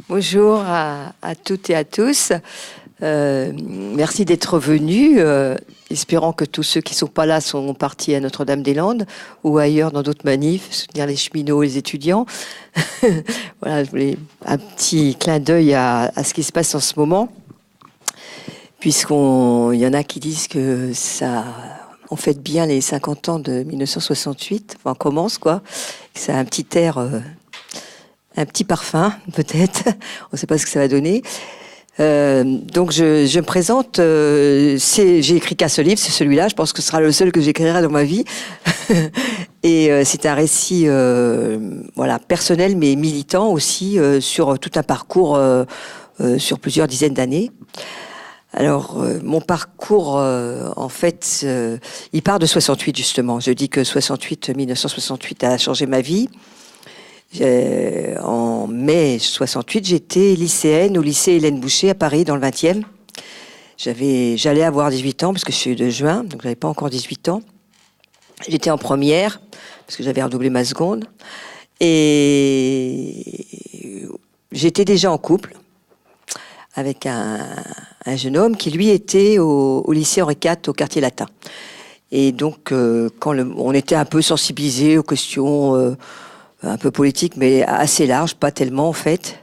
Bonjour à toutes et à tous. Merci d'être venus. Espérant que tous ceux qui ne sont pas là sont partis à Notre-Dame-des-Landes ou ailleurs dans d'autres manifs, soutenir les cheminots et les étudiants. Voilà, je voulais un petit clin d'œil à ce qui se passe en ce moment, puisqu'il y en a qui disent que ça... On fête bien les 50 ans de 1968. Enfin, on commence, quoi. Ça a un petit air... un petit parfum, peut-être. On ne sait pas ce que ça va donner. Donc, je me présente. J'ai écrit qu'un seul livre, c'est celui-là. Je pense que ce sera le seul que j'écrirai dans ma vie. Et c'est un récit personnel, mais militant aussi, sur tout un parcours sur plusieurs dizaines d'années. Alors, mon parcours, en fait, il part de 68, justement. Je dis que 1968 a changé ma vie. En mai 68, j'étais lycéenne au lycée Hélène Boucher à Paris, dans le 20e. J'allais avoir 18 ans, parce que je suis de juin, donc j'avais pas encore 18 ans. J'étais en première, parce que j'avais redoublé ma seconde. Et j'étais déjà en couple avec un jeune homme qui, lui, était au lycée Henri IV, au quartier latin. Et donc, on était un peu sensibilisés aux questions... un peu politique, mais assez large, pas tellement en fait.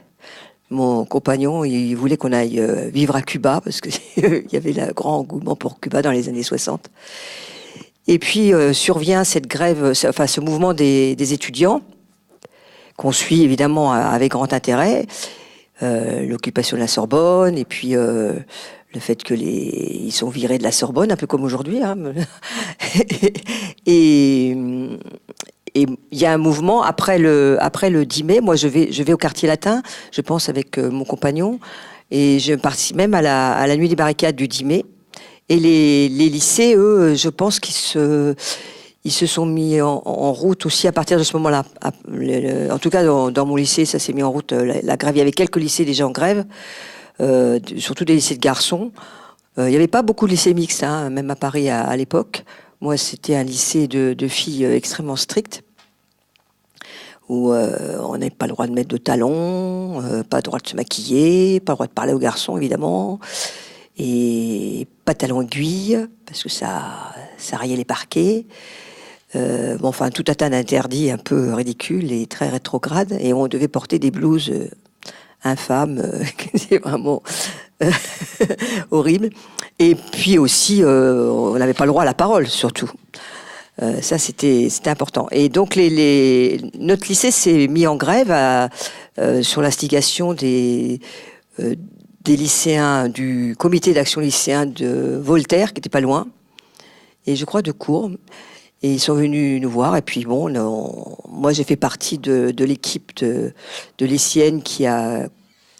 Mon compagnon, il voulait qu'on aille vivre à Cuba, parce qu'il y avait un grand engouement pour Cuba dans les années 60. Et puis survient cette grève, ce mouvement des étudiants, qu'on suit évidemment avec grand intérêt, l'occupation de la Sorbonne, et puis le fait que ils sont virés de la Sorbonne, un peu comme aujourd'hui. Hein. Et il y a un mouvement après le 10 mai. Moi, je vais au quartier latin, je pense, avec mon compagnon, et je participe même à la nuit des barricades du 10 mai. Et les lycées, eux, je pense qu'ils se sont mis en route aussi à partir de ce moment-là. En tout cas, dans mon lycée, ça s'est mis en route. La grève, il y avait quelques lycées déjà en grève, surtout des lycées de garçons. Il n'y avait pas beaucoup de lycées mixtes, hein, même à Paris à l'époque. Moi, c'était un lycée de filles extrêmement strict, où on n'avait pas le droit de mettre de talons, pas le droit de se maquiller, pas le droit de parler aux garçons, évidemment, et pas de talons aiguilles, parce que ça rayait les parquets. Enfin, tout un tas d'interdits un peu ridicules et très rétrogrades, et on devait porter des blouses infâmes, c'est vraiment horrible. Et puis aussi, on n'avait pas le droit à la parole, surtout. Ça, c'était important. Et donc, notre lycée s'est mis en grève sur l'instigation des lycéens du comité d'action lycéen de Voltaire, qui n'était pas loin, et je crois de Cours. Et ils sont venus nous voir. Et puis bon, moi, j'ai fait partie de l'équipe de lycéennes qui a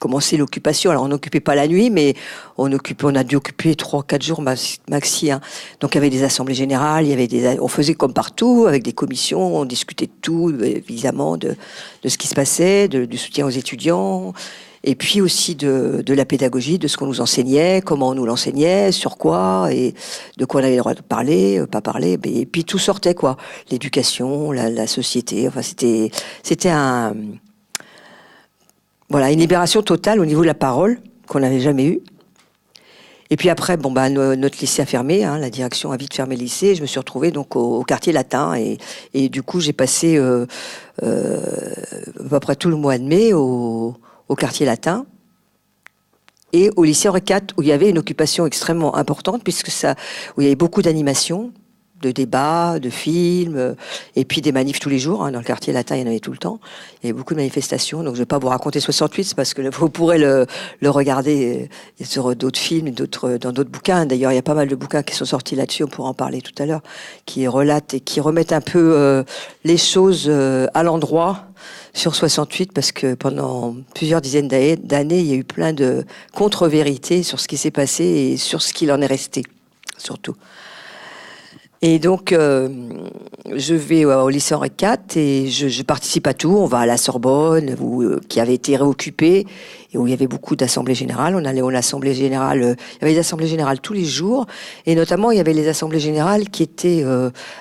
commencé l'occupation. Alors, on n'occupait pas la nuit, mais on a dû occuper 3-4 jours maxi. Hein. Donc, il y avait des assemblées générales, on faisait comme partout, avec des commissions, on discutait de tout, évidemment, de ce qui se passait, du soutien aux étudiants, et puis aussi de la pédagogie, de ce qu'on nous enseignait, comment on nous l'enseignait, sur quoi, et de quoi on avait le droit de parler, pas parler. Et puis, tout sortait, quoi. L'éducation, la société. Enfin, c'était une libération totale au niveau de la parole qu'on n'avait jamais eue. Et puis après, notre lycée a fermé, hein, la direction a vite fermé le lycée. Et je me suis retrouvée donc au quartier latin et du coup j'ai passé à peu près tout le mois de mai au quartier latin et au lycée Henri IV où il y avait une occupation extrêmement importante où il y avait beaucoup d'animations, de débats, de films, et puis des manifs tous les jours. Hein, dans le quartier latin, il y en avait tout le temps. Il y avait beaucoup de manifestations. Donc, je ne vais pas vous raconter 68, parce que vous pourrez le regarder sur d'autres films, dans d'autres bouquins. D'ailleurs, il y a pas mal de bouquins qui sont sortis là-dessus. On pourra en parler tout à l'heure, qui relatent et qui remettent un peu les choses à l'endroit sur 68, parce que pendant plusieurs dizaines d'années, il y a eu plein de contre-vérités sur ce qui s'est passé et sur ce qu'il en est resté, surtout. Et donc, je vais au lycée Henri IV et je participe à tout. On va à la Sorbonne, qui avait été réoccupée, et où il y avait beaucoup d'assemblées générales. On allait à l'assemblée générale. Il y avait des assemblées générales tous les jours. Et notamment, il y avait les assemblées générales qui étaient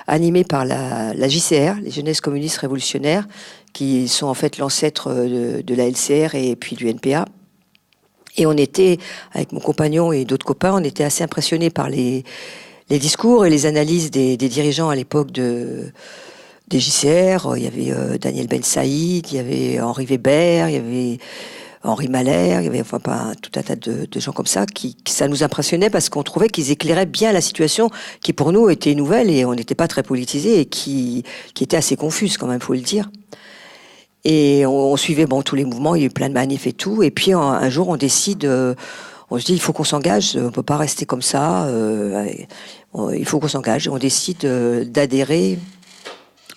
animées par la JCR, les Jeunesses communistes révolutionnaires, qui sont en fait l'ancêtre de la LCR et puis du NPA. Et on était, avec mon compagnon et d'autres copains, on était assez impressionnés par les discours et les analyses des dirigeants à l'époque des JCR. Il y avait Daniel Ben Saïd, il y avait Henri Weber, il y avait Henri Mahler, il y avait enfin pas tout un tas de gens comme ça qui ça nous impressionnait parce qu'on trouvait qu'ils éclairaient bien la situation qui pour nous était nouvelle et on n'était pas très politisé et qui était assez confuse quand même, faut le dire. Et on suivait tous les mouvements, il y a eu plein de manifs et tout. Et puis un jour, on décide, on se dit, il faut qu'on s'engage, on peut pas rester comme ça. Il faut qu'on s'engage. On décide d'adhérer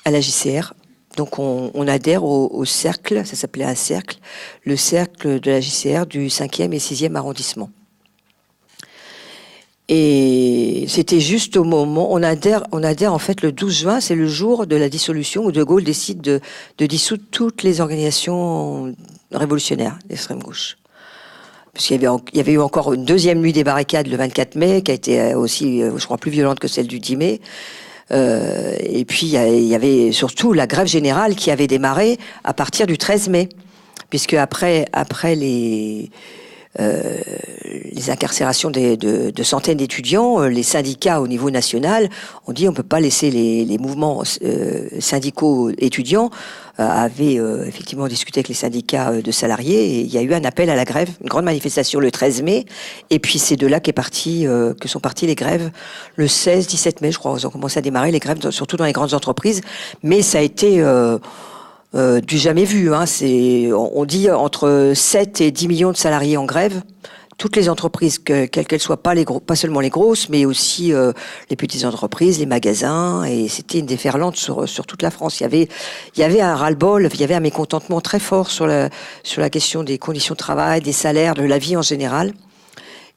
à la JCR. Donc on adhère au cercle, ça s'appelait un cercle, le cercle de la JCR du 5e et 6e arrondissement. Et c'était juste au moment, on adhère en fait le 12 juin, c'est le jour de la dissolution où De Gaulle décide de dissoudre toutes les organisations révolutionnaires d'extrême gauche. Parce qu'il y avait eu encore une deuxième nuit des barricades le 24 mai, qui a été aussi, je crois, plus violente que celle du 10 mai. Et puis il y avait surtout la grève générale qui avait démarré à partir du 13 mai. Puisque après les incarcérations de centaines d'étudiants, les syndicats au niveau national ont dit on peut pas laisser les mouvements syndicaux étudiants avaient effectivement discuté avec les syndicats de salariés et il y a eu un appel à la grève, une grande manifestation le 13 mai et puis c'est de là que sont parties les grèves le 16-17 mai je crois, ils ont commencé à démarrer les grèves surtout dans les grandes entreprises mais ça a été du jamais vu. On dit entre 7 et 10 millions de salariés en grève. Toutes les entreprises, quelles qu'elles soient, pas seulement les grosses, mais aussi les petites entreprises, les magasins. Et c'était une déferlante sur toute la France. Il y avait un ras-le-bol, il y avait un mécontentement très fort sur la question des conditions de travail, des salaires, de la vie en général,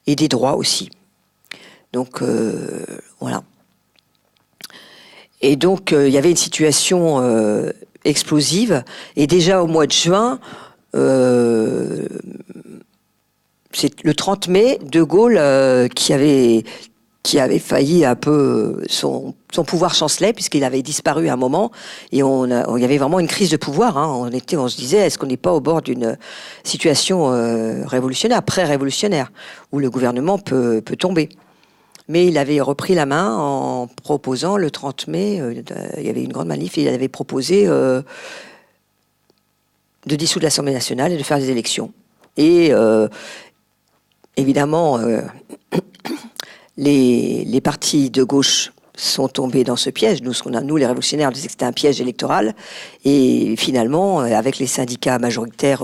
et des droits aussi. Donc, voilà. Et donc, il y avait une situation explosive. Et déjà au mois de juin, c'est le 30 mai, De Gaulle qui avait failli un peu son pouvoir chancelait puisqu'il avait disparu à un moment et il y avait vraiment une crise de pouvoir. On se disait est-ce qu'on n'est pas au bord d'une situation révolutionnaire, pré-révolutionnaire, où le gouvernement peut tomber. Mais il avait repris la main en proposant, le 30 mai, il y avait une grande manif, et il avait proposé de dissoudre l'Assemblée nationale et de faire des élections. Et évidemment, les partis de gauche sont tombés dans ce piège. Nous, les révolutionnaires, on disait que c'était un piège électoral. Et finalement, avec les syndicats majoritaires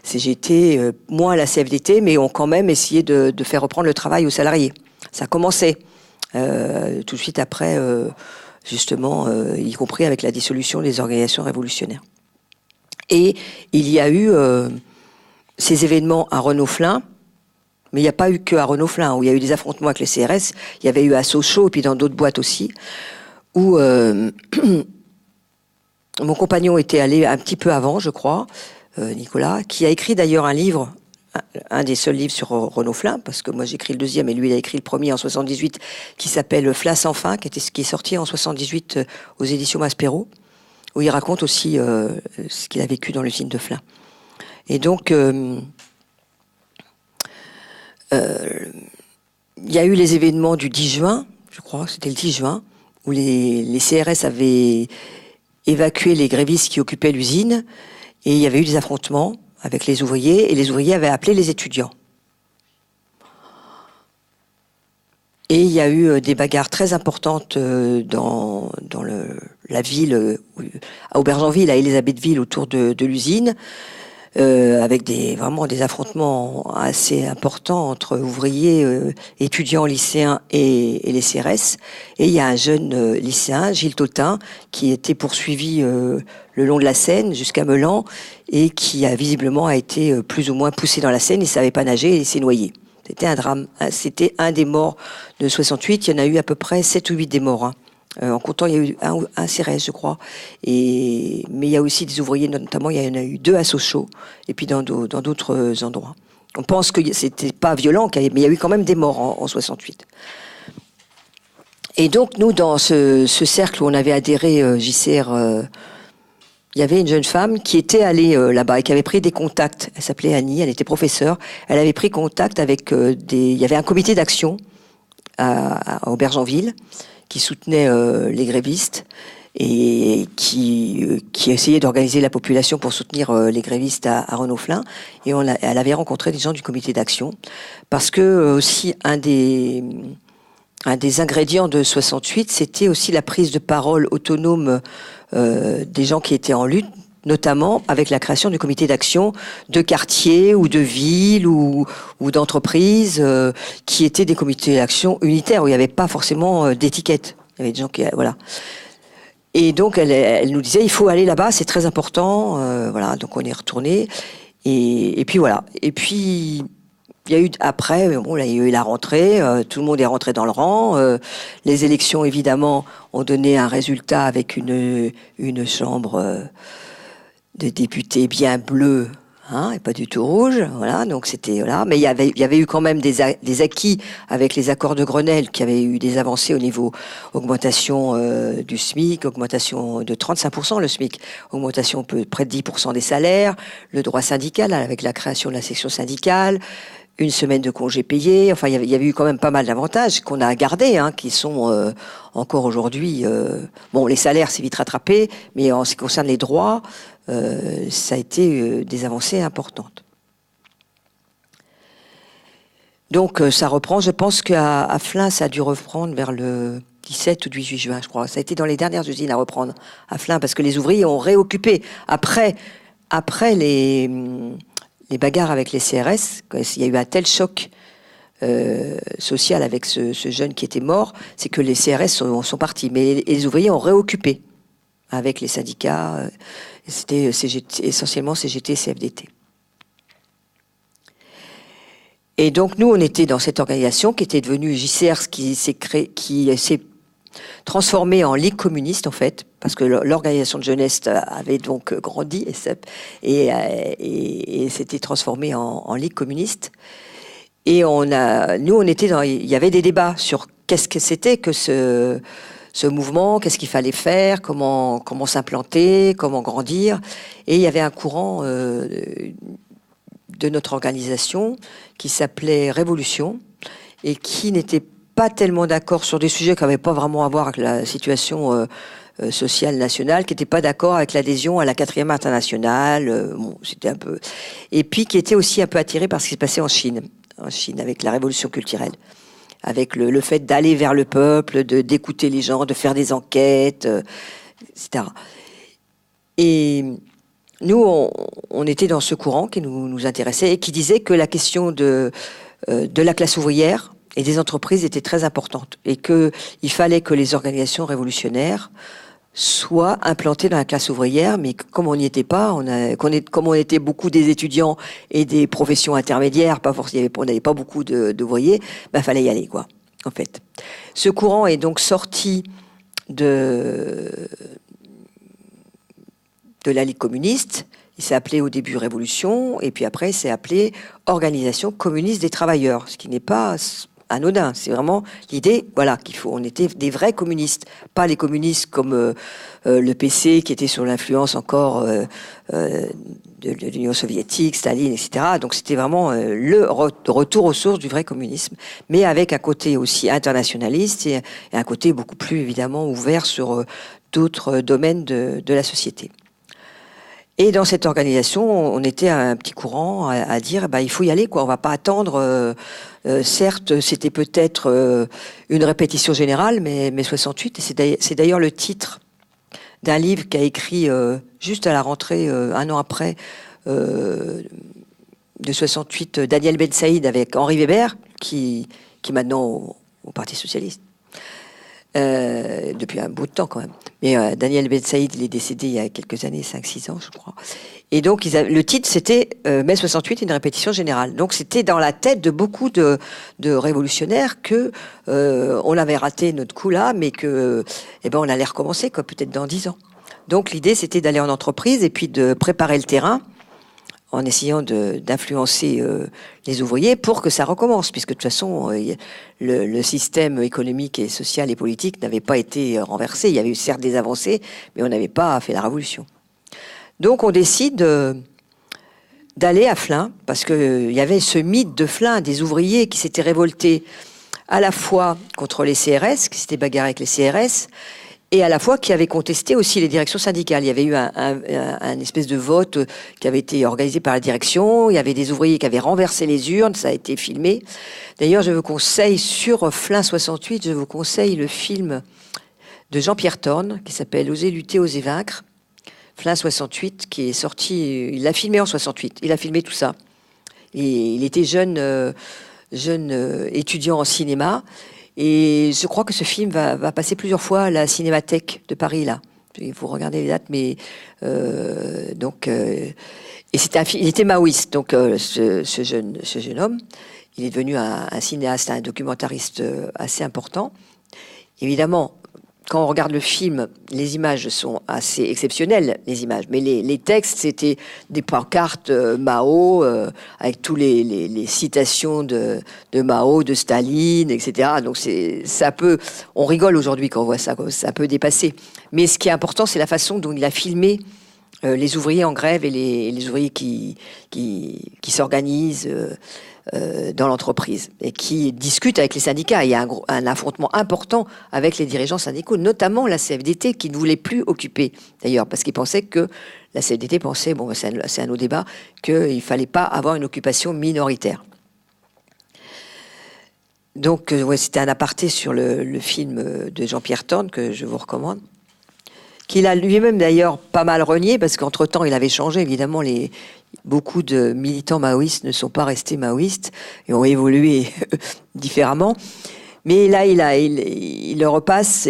CGT, moins la CFDT, mais ont quand même essayé de faire reprendre le travail aux salariés. Ça commençait tout de suite après, justement, y compris avec la dissolution des organisations révolutionnaires. Et il y a eu ces événements à Renault-Flins, mais il n'y a pas eu que à Renault-Flins, où il y a eu des affrontements avec les CRS, il y avait eu à Sochaux, et puis dans d'autres boîtes aussi, où mon compagnon était allé un petit peu avant, je crois, Nicolas, qui a écrit d'ailleurs un livre, un des seuls livres sur Renault-Flins, parce que moi j'ai écrit le deuxième et lui il a écrit le premier en 78, qui s'appelle Flins sans fin, qui est sorti en 78 aux éditions Maspero, où il raconte aussi ce qu'il a vécu dans l'usine de Flins. Et donc il y a eu les événements du 10 juin, je crois, c'était le 10 juin, où les CRS avaient évacué les grévistes qui occupaient l'usine, et il y avait eu des affrontements avec les ouvriers, et les ouvriers avaient appelé les étudiants. Et il y a eu des bagarres très importantes dans la ville, à Aubergenville, à Élisabethville, autour de l'usine, avec vraiment des affrontements assez importants entre ouvriers, étudiants, lycéens et les CRS. Et il y a un jeune lycéen, Gilles Totin, qui était poursuivi le long de la Seine jusqu'à Meulan et qui a visiblement été plus ou moins poussé dans la Seine. Il savait pas nager et il s'est noyé. C'était un drame. C'était un des morts de 68. Il y en a eu à peu près 7 ou 8 des morts. En comptant, il y a eu un CRS, je crois. Mais il y a aussi des ouvriers, notamment, il y en a eu 2 à Sochaux, et puis dans d'autres endroits. On pense que c'était pas violent, mais il y a eu quand même des morts en 68. Et donc, nous, dans ce cercle où on avait adhéré JCR il y avait une jeune femme qui était allée là-bas et qui avait pris des contacts. Elle s'appelait Annie, elle était professeure. Elle avait pris contact avec il y avait un comité d'action à Aubergenville qui soutenait les grévistes et qui essayait d'organiser la population pour soutenir les grévistes à Renaud-Flin. Et elle avait rencontré des gens du comité d'action parce que aussi un des ingrédients de 68, c'était aussi la prise de parole autonome des gens qui étaient en lutte, notamment avec la création du comité d'action de quartier ou de ville ou d'entreprise, qui étaient des comités d'action unitaires où il n'y avait pas forcément d'étiquette. Il y avait des gens qui, voilà. Et donc elle nous disait, il faut aller là-bas, c'est très important. Voilà, donc on est retourné. Et puis voilà. Et puis il y a eu après, bon là il y a eu la rentrée, tout le monde est rentré dans le rang. Les élections évidemment ont donné un résultat avec une chambre de députés bien bleus, hein, et pas du tout rouge, voilà. Donc c'était voilà, mais il y avait eu quand même des acquis avec les accords de Grenelle, qui avaient eu des avancées au niveau augmentation du SMIC, augmentation de 35% le SMIC, augmentation près de 10% des salaires, le droit syndical avec la création de la section syndicale. Une semaine de congés payés. Enfin, il y avait eu quand même pas mal d'avantages qu'on a gardés, hein, qui sont encore aujourd'hui. Bon, les salaires, c'est vite rattrapé, mais en ce qui concerne les droits, ça a été des avancées importantes. Donc, ça reprend. Je pense qu'à Flins, ça a dû reprendre vers le 17 ou 18 juin, je crois. Ça a été dans les dernières usines à reprendre à Flins, parce que les ouvriers ont réoccupé après les bagarres avec les CRS, il y a eu un tel choc social avec ce jeune qui était mort, c'est que les CRS sont partis. Mais les ouvriers ont réoccupé avec les syndicats. C'était essentiellement CGT et CFDT. Et donc nous, on était dans cette organisation qui était devenue JCR, qui s'est transformée en Ligue communiste, en fait, parce que l'organisation de jeunesse avait donc grandi et s'était transformée en Ligue communiste. Et il y avait des débats sur qu'est-ce que c'était que ce mouvement, qu'est-ce qu'il fallait faire, comment s'implanter, comment grandir. Et il y avait un courant de notre organisation qui s'appelait Révolution et qui n'était pas tellement d'accord sur des sujets qui n'avaient pas vraiment à voir avec la situation sociale nationale, qui n'était pas d'accord avec l'adhésion à la 4e internationale, bon, c'était un peu... Et puis qui était aussi un peu attiré par ce qui se passait en Chine, avec la révolution culturelle, avec le fait d'aller vers le peuple, d'écouter les gens, de faire des enquêtes, etc. Et nous, on était dans ce courant qui nous intéressait et qui disait que la question de la classe ouvrière et des entreprises était très importante et qu'il fallait que les organisations révolutionnaires soient implantées dans la classe ouvrière, mais comme on n'y était pas, comme on était beaucoup des étudiants et des professions intermédiaires, pas forcément, on n'avait pas beaucoup d'ouvriers, ben fallait y aller, quoi, en fait. Ce courant est donc sorti de la Ligue communiste. Il s'est appelé au début Révolution, et puis après, il s'est appelé Organisation communiste des travailleurs, ce qui n'est pas anodin. C'est vraiment l'idée, voilà, on était des vrais communistes, pas les communistes comme le PC qui était sous l'influence encore de l'Union soviétique, Staline, etc. Donc c'était vraiment le retour aux sources du vrai communisme, mais avec un côté aussi internationaliste et un côté beaucoup plus évidemment ouvert sur d'autres domaines de la société. Et dans cette organisation, on était un petit courant à dire, bah, il faut y aller, quoi. On va pas attendre. Certes, c'était peut-être une répétition générale, mais 68. Et c'est d'ailleurs le titre d'un livre qu'a écrit juste à la rentrée, un an après, de 68, Daniel Ben Saïd avec Henri Weber, qui maintenant au Parti socialiste. Depuis un bout de temps quand même. Mais Daniel Ben Saïd, il est décédé il y a quelques années, 5-6 ans je crois. Et donc le titre c'était mai 68, une répétition générale. Donc c'était dans la tête de beaucoup de révolutionnaires que on avait raté notre coup là, mais que on allait recommencer quoi, peut-être dans 10 ans. Donc l'idée c'était d'aller en entreprise et puis de préparer le terrain en essayant d'influencer les ouvriers pour que ça recommence, puisque de toute façon, le système économique et social et politique n'avait pas été renversé. Il y avait eu certes des avancées, mais on n'avait pas fait la révolution. Donc on décide d'aller à Flins, parce qu'il y avait ce mythe de Flins, des ouvriers qui s'étaient révoltés à la fois contre les CRS, qui s'étaient bagarrés avec les CRS, et à la fois qui avaient contesté aussi les directions syndicales. Il y avait eu un espèce de vote qui avait été organisé par la direction, il y avait des ouvriers qui avaient renversé les urnes, ça a été filmé. D'ailleurs, je vous conseille, sur Flins 68, je vous conseille le film de Jean-Pierre Thorne, qui s'appelle « Oser lutter, oser vaincre », Flins 68, qui est sorti, il l'a filmé en 68, il a filmé tout ça. Et il était jeune étudiant en cinéma, et je crois que ce film va passer plusieurs fois à la Cinémathèque de Paris, là. Il faut regarder les dates, mais et c'était il était maoïste, donc ce jeune homme, il est devenu un cinéaste, un documentariste assez important. Évidemment, quand on regarde le film, les images sont assez exceptionnelles, les images. Mais les textes, c'était des pancartes Mao, avec tous les citations de Mao, de Staline, etc. Donc on rigole aujourd'hui quand on voit ça, ça peut dépasser. Mais ce qui est important, c'est la façon dont il a filmé les ouvriers en grève et les ouvriers qui s'organisent dans l'entreprise et qui discutent avec les syndicats. Il y a un affrontement important avec les dirigeants syndicaux, notamment la CFDT, qui ne voulait plus occuper, d'ailleurs, parce qu'ils pensaient que la CFDT pensait, bon, c'est un autre débat, qu'il ne fallait pas avoir une occupation minoritaire. Donc, ouais, c'était un aparté sur le film de Jean-Pierre Thorne que je vous recommande, qu'il a lui-même d'ailleurs pas mal renié, parce qu'entre-temps, il avait changé, évidemment, beaucoup de militants maoïstes ne sont pas restés maoïstes et ont évolué différemment. Mais là, il le repasse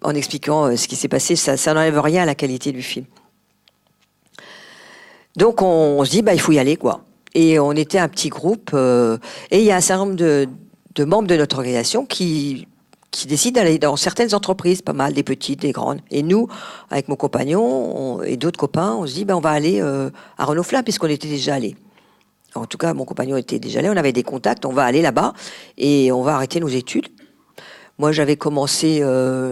en expliquant ce qui s'est passé. Ça n'enlève rien à la qualité du film. Donc, on se dit, il faut y aller, quoi. Et on était un petit groupe. Et il y a un certain nombre de membres de notre organisation qui décident d'aller dans certaines entreprises, pas mal, des petites, des grandes. Et nous, avec mon compagnon et d'autres copains, on se dit, on va aller à Renault-Flins, puisqu'on était déjà allés. En tout cas, mon compagnon était déjà allé, on avait des contacts, on va aller là-bas et on va arrêter nos études. Moi, j'avais commencé,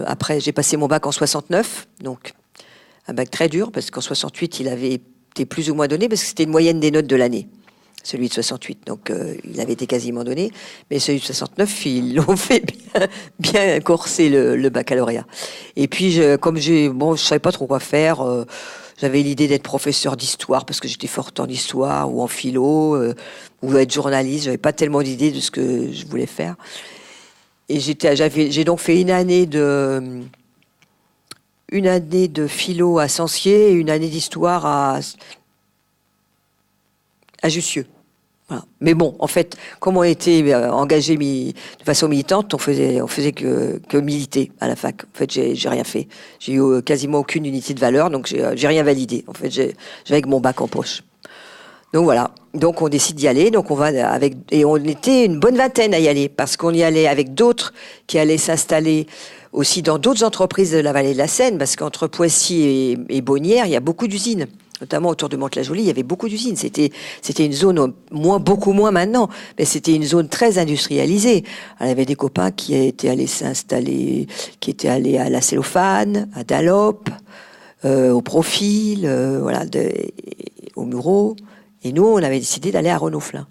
après, j'ai passé mon bac en 69, donc un bac très dur, parce qu'en 68, il avait été plus ou moins donné, parce que c'était une moyenne des notes de l'année. Celui de 68, donc il avait été quasiment donné, mais celui de 69, ils l'ont fait bien corser le baccalauréat. Et puis, je savais pas trop quoi faire. J'avais l'idée d'être professeur d'histoire parce que j'étais forte en histoire ou en philo, ou être journaliste. J'avais pas tellement d'idées de ce que je voulais faire. Et j'ai donc fait une année de philo à Sancier et une année d'histoire à Jussieu. Voilà. Mais bon, en fait, comme on était engagé de façon militante, on faisait que militer à la fac. En fait, j'ai rien fait. J'ai eu quasiment aucune unité de valeur, donc j'ai rien validé. En fait, j'avais que mon bac en poche. Donc voilà. Donc on décide d'y aller. Donc et on était une bonne vingtaine à y aller, parce qu'on y allait avec d'autres qui allaient s'installer aussi dans d'autres entreprises de la vallée de la Seine, parce qu'entre Poissy et Beaunières, il y a beaucoup d'usines. Notamment autour de Mantes-la-Jolie, il y avait beaucoup d'usines. C'était une zone, beaucoup moins maintenant, mais c'était une zone très industrialisée. Alors, il y avait des copains qui étaient allés s'installer, qui étaient allés à la Cellophane, à Dallop, au Profil, au Mureau. Et nous, on avait décidé d'aller à Renault-Flins.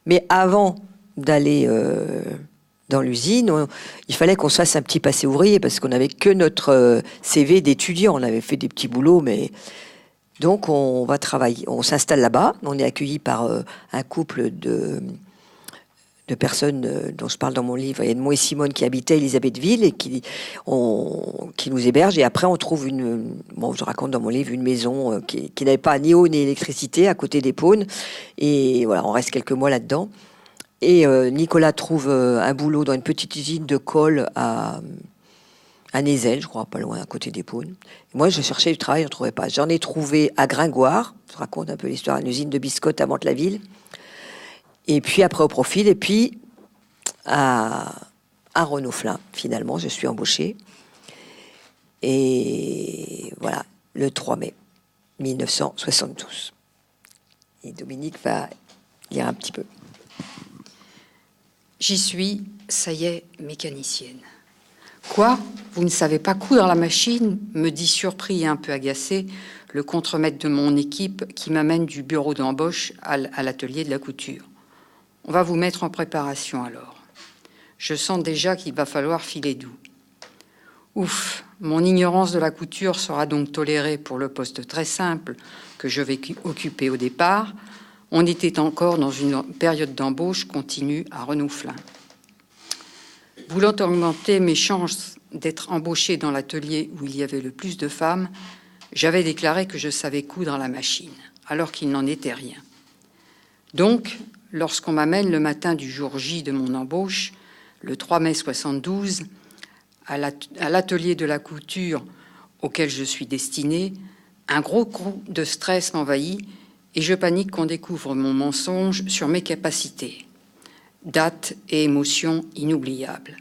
Mais avant d'aller dans l'usine, il fallait qu'on se fasse un petit passé ouvrier, parce qu'on n'avait que notre CV d'étudiant. On avait fait des petits boulots, mais... Donc, on va travailler, on s'installe là-bas. On est accueilli par un couple de personnes dont je parle dans mon livre. Il y a moi et Simone qui habitaient à Élisabethville et qui nous hébergent. Et après, on trouve je raconte dans mon livre, une maison qui n'avait pas ni eau ni électricité à côté des Pônes. Et voilà, on reste quelques mois là-dedans. Et Nicolas trouve un boulot dans une petite usine de colle à Nézel, je crois, pas loin, à côté des Pônes. Moi, je cherchais du travail, je ne trouvais pas. J'en ai trouvé à Gringoire, je raconte un peu l'histoire, une usine de biscottes à Mantes-la-Ville. Et puis après au Profil, et puis à Renault-Flins, finalement, je suis embauchée. Et voilà, le 3 mai 1972. Et Dominique va lire un petit peu. J'y suis, ça y est, mécanicienne. Quoi? Vous ne savez pas coudre la machine? Me dit surpris et un peu agacé le contremaître de mon équipe qui m'amène du bureau d'embauche à l'atelier de la couture. On va vous mettre en préparation alors. Je sens déjà qu'il va falloir filer doux. Ouf, mon ignorance de la couture sera donc tolérée pour le poste très simple que je vais occuper au départ. On était encore dans une période d'embauche continue à Renouflin. Voulant augmenter mes chances d'être embauchée dans l'atelier où il y avait le plus de femmes, j'avais déclaré que je savais coudre à la machine, alors qu'il n'en était rien. Donc, lorsqu'on m'amène le matin du jour J de mon embauche, le 3 mai 72, à l'atelier de la couture auquel je suis destinée, un gros coup de stress m'envahit et je panique qu'on découvre mon mensonge sur mes capacités. Date et émotion inoubliables.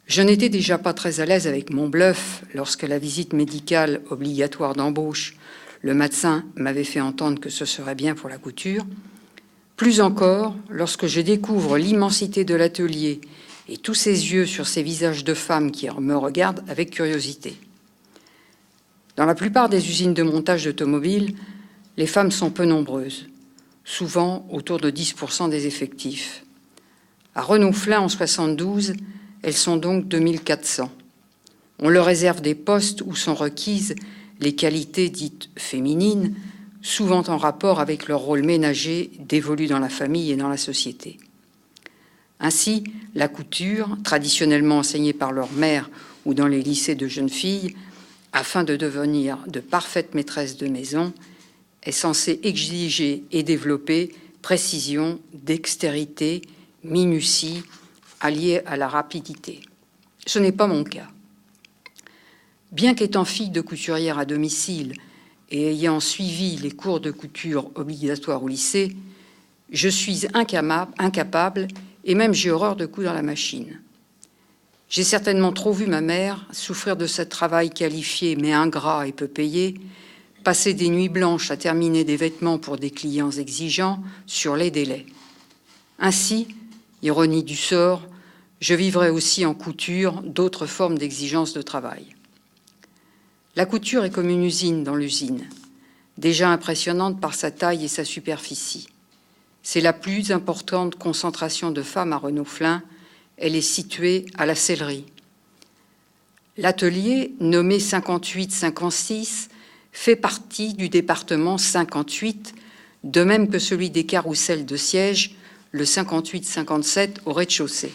Je n'étais déjà pas très à l'aise avec mon bluff lorsque la visite médicale obligatoire d'embauche, le médecin m'avait fait entendre que ce serait bien pour la couture. Plus encore, lorsque je découvre l'immensité de l'atelier et tous ces yeux sur ces visages de femmes qui me regardent avec curiosité. Dans la plupart des usines de montage d'automobiles, les femmes sont peu nombreuses, souvent autour de 10% des effectifs. À Renouflin, en 72, elles sont donc 2400. On leur réserve des postes où sont requises les qualités dites féminines, souvent en rapport avec leur rôle ménager dévolu dans la famille et dans la société. Ainsi, la couture, traditionnellement enseignée par leur mère ou dans les lycées de jeunes filles, afin de devenir de parfaites maîtresses de maison, est censée exiger et développer précision, dextérité, minutie, alliée à la rapidité. Ce n'est pas mon cas. Bien qu'étant fille de couturière à domicile et ayant suivi les cours de couture obligatoires au lycée, je suis incapable et même j'ai horreur de coudre à la machine. J'ai certainement trop vu ma mère souffrir de ce travail qualifié mais ingrat et peu payé, passer des nuits blanches à terminer des vêtements pour des clients exigeants sur les délais. Ainsi, ironie du sort, je vivrai aussi en couture d'autres formes d'exigence de travail. La couture est comme une usine dans l'usine, déjà impressionnante par sa taille et sa superficie. C'est la plus importante concentration de femmes à Renouflin. Elle est située à la sellerie. L'atelier, nommé 58-56, fait partie du département 58, de même que celui des carrousels de siège, le 58-57 au rez-de-chaussée.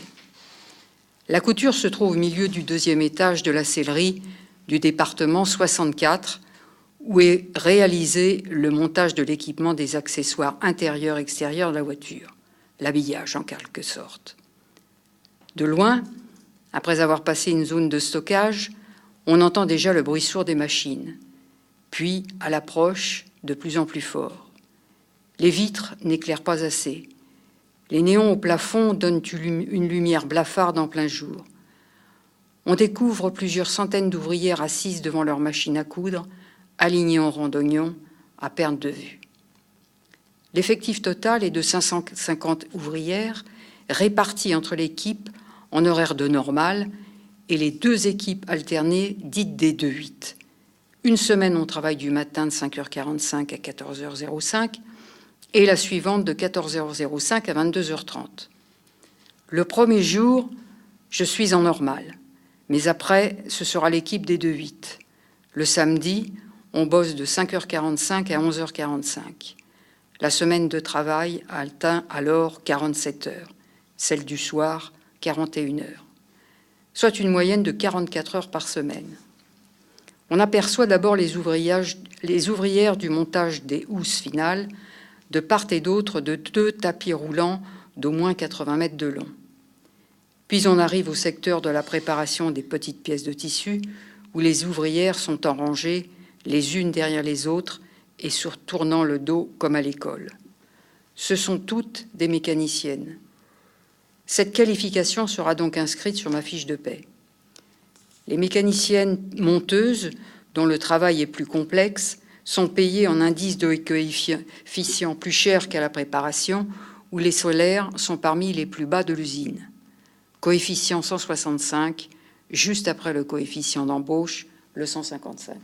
La couture se trouve au milieu du deuxième étage de la sellerie du département 64, où est réalisé le montage de l'équipement des accessoires intérieurs et extérieurs de la voiture, l'habillage en quelque sorte. De loin, après avoir passé une zone de stockage, on entend déjà le bruit sourd des machines, puis, à l'approche, de plus en plus fort. Les vitres n'éclairent pas assez. Les néons au plafond donnent une lumière blafarde en plein jour. On découvre plusieurs centaines d'ouvrières assises devant leur machine à coudre, alignées en rang d'oignons, à perte de vue. L'effectif total est de 550 ouvrières, réparties entre l'équipe en horaire de normale et les deux équipes alternées dites des 2-8. Une semaine, on travaille du matin de 5h45 à 14h05 et la suivante de 14h05 à 22h30. Le premier jour, je suis en normal, mais après, ce sera l'équipe des 2-8. Le samedi, on bosse de 5h45 à 11h45. La semaine de travail atteint alors 47 heures, celle du soir, 41 heures, soit une moyenne de 44 heures par semaine. On aperçoit d'abord les ouvrières du montage des housses finales, de part et d'autre de 2 tapis roulants d'au moins 80 mètres de long. Puis on arrive au secteur de la préparation des petites pièces de tissu, où les ouvrières sont en rangée, les unes derrière les autres, et sur tournant le dos comme à l'école. Ce sont toutes des mécaniciennes. Cette qualification sera donc inscrite sur ma fiche de paie. Les mécaniciennes monteuses, dont le travail est plus complexe, sont payées en indice de coefficient plus cher qu'à la préparation, où les salaires sont parmi les plus bas de l'usine. Coefficient 165, juste après le coefficient d'embauche, le 155.